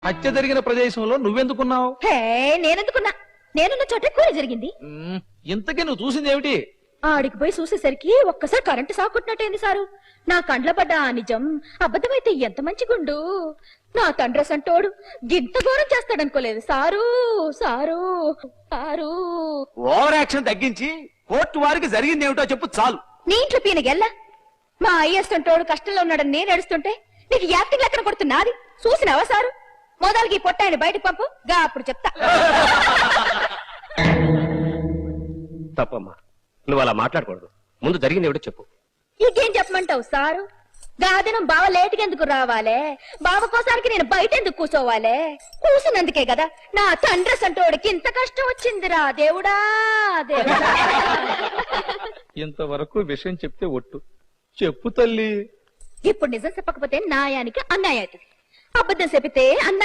హత్య జరిగిన ప్రదేశంలో నువ్వెందుకున్నావు? హే నేనెందుకున్నా, నేనున్న చోటే కూర జరిగింది. ఇంతకీ నువ్వు చూసింది ఏమిటి? ఆడికి పోయి చూసేసరికి ఒక్కసారి కరెంటు సాకుట్టినట్టయింది సారు. నా కండ్ల పడ్డ ఆ నిజం అబద్ధమైతే ఎంత మంచి గుండు. నా తండ్రి సంటోడు గింత ఘోరం చేస్తాడనుకోలేదు sir. Sir sir over action తగ్గించి కోర్టు వారికి జరిగింది ఏమిటో చెప్పు చాలు. నీ ఇంట్లో పీనగెల్లా మా అయ్యేస్తుంటోడు కష్టంలో ఉన్నాడని నేను ఏడుస్తుంటే నీకు యాక్టింగ్ లెక్కన కొడుతున్నది చూసినావా సారు? మొదలకి పొట్టాయని బయటకు పంపు గా అప్పుడు చెప్తా. తప్పమ్మా, నువ్వు అలా మాట్లాడకూడదు. ముందు జరిగింది ఏమిటో చెప్పు. ఇంకేం చెప్పమంటావు సారు? గాదినం బావ లేటుగా ఎందుకు రావాలే? బావ కోసానికి నేను బయట ఎందుకు కూర్చోవాలే? కూసినందుకే కదా నా తండ్రి సంటోడికి ఇంత కష్టం వచ్చిందిరా దేవుడా దేవుడా. ఇంతవరకు విషయం చెప్తే ఒట్టు చెప్పు తల్లి. ఇప్పుడు నిజం చెప్పకపోతే న్యాయానికి అన్యాయం అవుతుంది, అబద్ధం చెబితే అన్యాయం